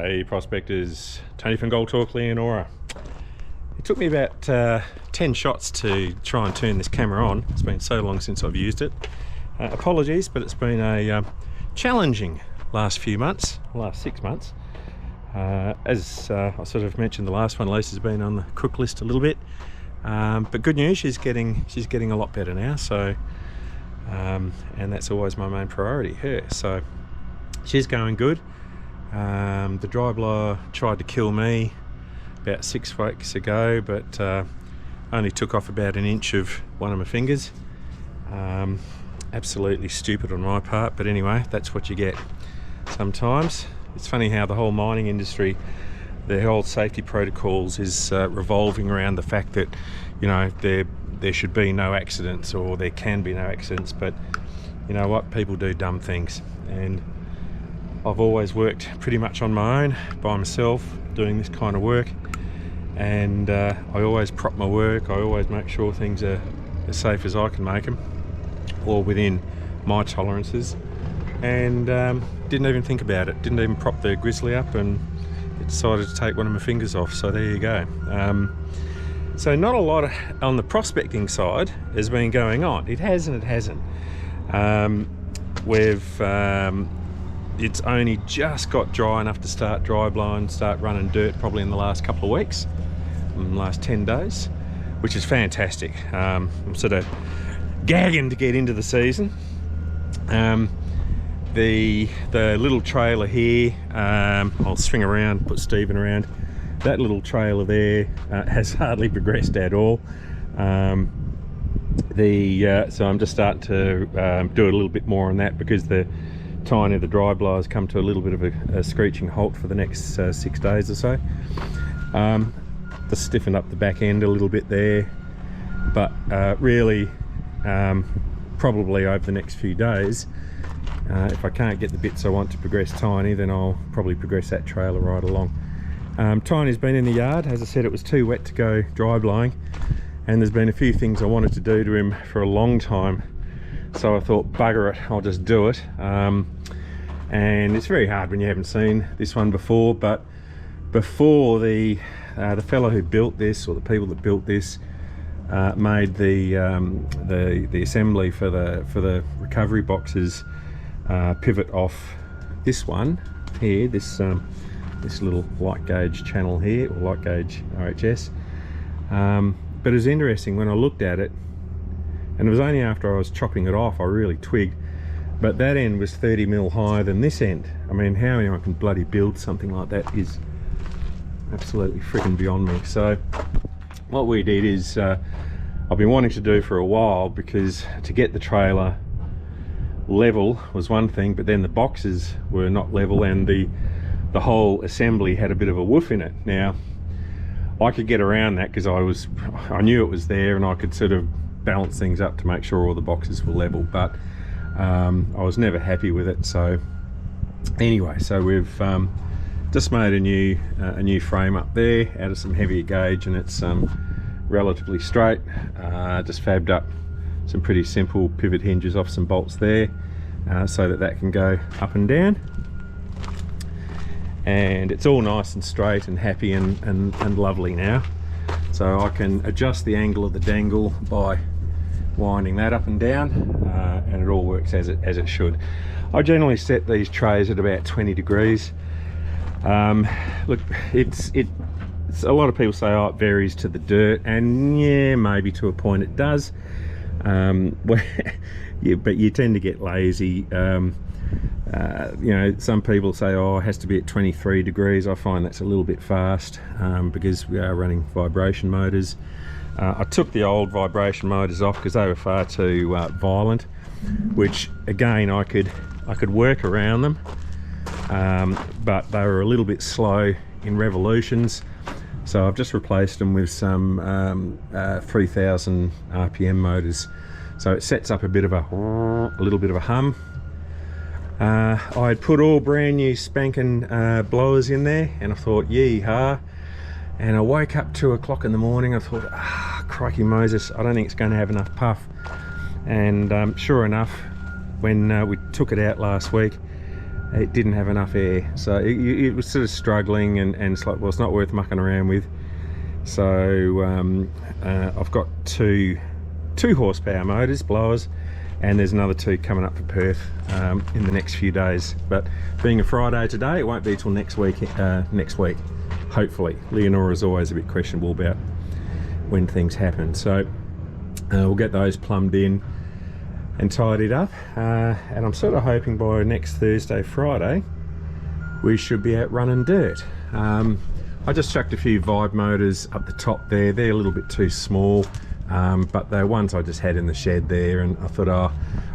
Hey prospectors, Tony from Gold Talk Leonora. It took me about 10 shots to try and turn this camera on. It's been so long since I've used it. Apologies, but it's been a challenging last few months, last 6 months. As I sort of mentioned, the last one, Lisa's been on the cook list a little bit. But good news, she's getting a lot better now. So, and that's always my main priority, her. So she's going good. The dry blower tried to kill me about 6 weeks ago, but only took off about an inch of one of my fingers. Absolutely stupid on my part, but anyway, that's what you get sometimes. It's funny how the whole mining industry, the whole safety protocols is revolving around the fact that, you know, there should be no accidents, or there can be no accidents, but you know what, people do dumb things. And I've always worked pretty much on my own, by myself, doing this kind of work, and I always prop my work. I always make sure things are as safe as I can make them, or within my tolerances, and didn't even think about it. Didn't even prop the grizzly up, and it decided to take one of my fingers off, so there you go. So not a lot on the prospecting side has been going on. It has and it hasn't. It's only just got dry enough to start dry blowing, start running dirt probably in the last couple of weeks, in the last 10 days, which is fantastic. I'm sort of gagging to get into the season. The little trailer here, I'll swing around, put Stephen around. That little trailer there has hardly progressed at all. So I'm just starting to do a little bit more on that, because the tine of the dry blowers come to a little bit of a screeching halt for the next 6 days or so. Just stiffened up the back end a little bit there, but really probably over the next few days, if I can't get the bits I want to progress Tiny, then I'll probably progress that trailer right along. Tiny's been in the yard. As I said, it was too wet to go dry blowing, and there's been a few things I wanted to do to him for a long time, so I thought, bugger it, I'll just do it. And it's very hard when you haven't seen this one before, but before the fellow who built this, or the people that built this, made the assembly for the recovery boxes pivot off this one here, this little light gauge channel here, or light gauge RHS. But it was interesting when I looked at it, and it was only after I was chopping it off I really twigged, but that end was 30mm higher than this end. I mean, how anyone can bloody build something like that is absolutely freaking beyond me. So what we did is, I've been wanting to do for a while, because to get the trailer level was one thing, but then the boxes were not level, and the whole assembly had a bit of a woof in it. Now I could get around that because I knew it was there, and I could sort of balance things up to make sure all the boxes were level, but I was never happy with it. So anyway, so we've just made a new frame up there out of some heavier gauge, and it's relatively straight. Just fabbed up some pretty simple pivot hinges off some bolts there, so that can go up and down, and it's all nice and straight and happy and lovely now. So I can adjust the angle of the dangle by winding that up and down, and it all works as it should. I generally set these trays at about 20 degrees. Look, it's a lot of people say, oh, it varies to the dirt, and yeah, maybe to a point it does. But you tend to get lazy. You know, some people say, oh, it has to be at 23 degrees. I find that's a little bit fast, because we are running vibration motors. I took the old vibration motors off because they were far too violent, which again I could work around them, but they were a little bit slow in revolutions, so I've just replaced them with some 3000 RPM motors, so it sets up a little bit of a hum. I had put all brand new spanking blowers in there, and I thought, yee-haw. And I woke up 2 o'clock in the morning. I thought, crikey Moses, I don't think it's going to have enough puff. And sure enough, when we took it out last week, it didn't have enough air, so it was sort of struggling, and it's like, well, it's not worth mucking around with. So I've got two horsepower motors, blowers, and there's another 2 coming up for Perth in the next few days. But being a Friday today, it won't be till next week, hopefully. Leonora's always a bit questionable about when things happen, so we'll get those plumbed in and tidied up, and I'm sort of hoping by next Thursday, Friday, we should be out running dirt. I just chucked a few Vibe motors up the top there. They're a little bit too small, but they're ones I just had in the shed there, and I thought, oh,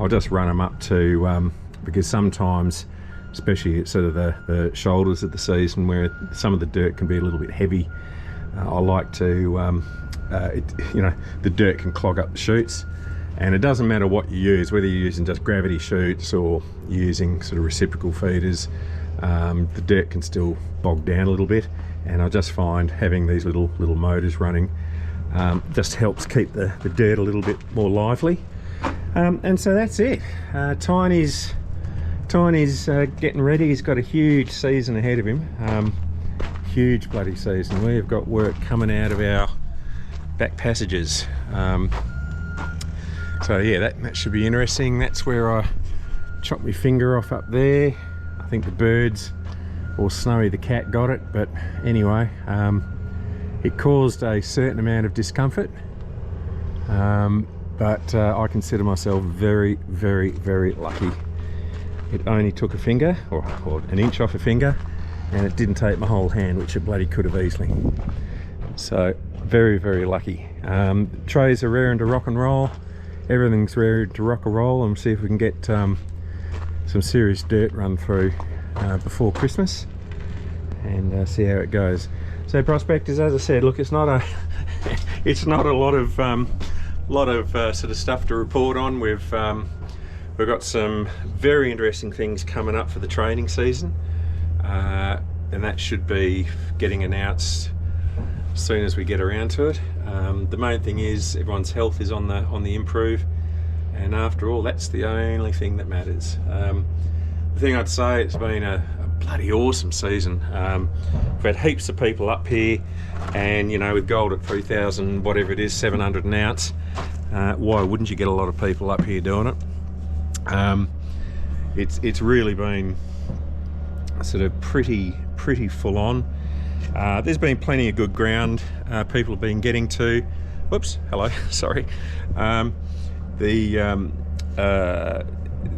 I'll just run them up to, because sometimes, especially at sort of the shoulders of the season where some of the dirt can be a little bit heavy, I like to, you know, the dirt can clog up the chutes. And it doesn't matter what you use, whether you're using just gravity chutes or using sort of reciprocal feeders, the dirt can still bog down a little bit. And I just find having these little motors running just helps keep the dirt a little bit more lively. And so that's it. Tiny's getting ready. He's got a huge season ahead of him. Huge bloody season. We've got work coming out of our back passages. So yeah, that should be interesting. That's where I chopped my finger off up there. I think the birds, or Snowy the cat, got it, but anyway, it caused a certain amount of discomfort, but I consider myself very, very, very lucky. It only took a finger, or an inch off a finger, and it didn't take my whole hand, which it bloody could have easily. So very, very lucky. Trays are raring to rock and roll. Everything's ready to rock and roll, and see if we can get some serious dirt run through before Christmas, and see how it goes. So prospectors, as I said, look, it's not a a lot of sort of stuff to report on. We've got some very interesting things coming up for the training season, and that should be getting announced as soon as we get around to it. The main thing is everyone's health is on the improve, and after all, that's the only thing that matters. The thing I'd say, it's been a bloody awesome season. We've had heaps of people up here, and you know, with gold at 3,000 whatever it is, 700 an ounce, why wouldn't you get a lot of people up here doing it? It's really been sort of pretty full on. There's been plenty of good ground people have been getting to. Whoops, hello, sorry.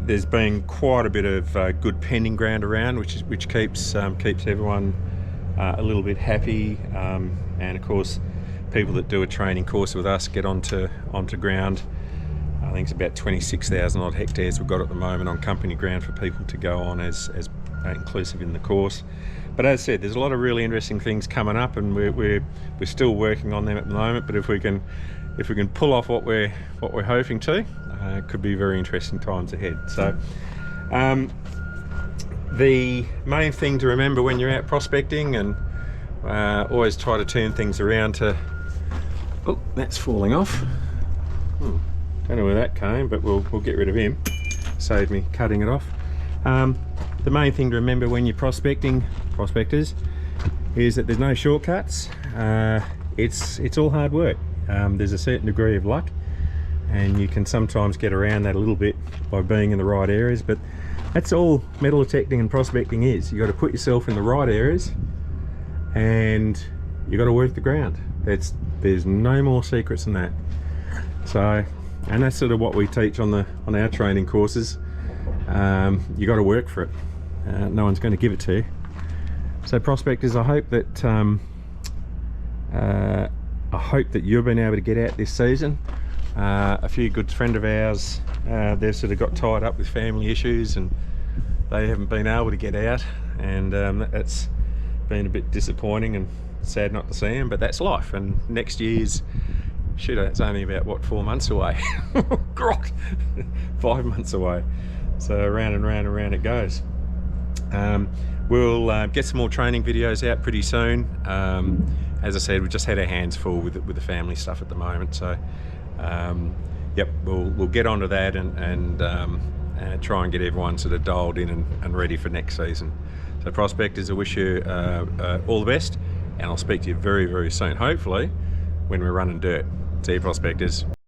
There's been quite a bit of good pending ground around, which keeps everyone a little bit happy. And of course, people that do a training course with us get onto ground. I think it's about 26,000 odd hectares we've got at the moment on company ground for people to go on as inclusive in the course. But as I said, there's a lot of really interesting things coming up, and we're still working on them at the moment. But if we can pull off what we're hoping to, it could be very interesting times ahead. So the main thing to remember when you're out prospecting, and always try to turn things around to, oh, that's falling off. Don't know where that came, but we'll get rid of him. Saved me cutting it off. The main thing to remember when you're prospectors, is that there's no shortcuts. It's all hard work. There's a certain degree of luck, and you can sometimes get around that a little bit by being in the right areas, but that's all metal detecting and prospecting is. You got to put yourself in the right areas, and you got to work the ground. There's no more secrets than that. So, and that's sort of what we teach on our training courses. You got to work for it. No one's going to give it to you. So prospectors, I hope that you've been able to get out this season. A few good friend of ours, they've sort of got tied up with family issues, and they haven't been able to get out, and that's been a bit disappointing and sad not to see them, but that's life. And next year's, shoot, it's only about, what, 4 months away. Grot, 5 months away. So round and round and round it goes. We'll get some more training videos out pretty soon. As I said, we've just had our hands full with the family stuff at the moment. So, yep, we'll get onto that and try and get everyone sort of dialed in and ready for next season. So prospectors, I wish you all the best, and I'll speak to you very, very soon, hopefully when we're running dirt. See you, prospectors.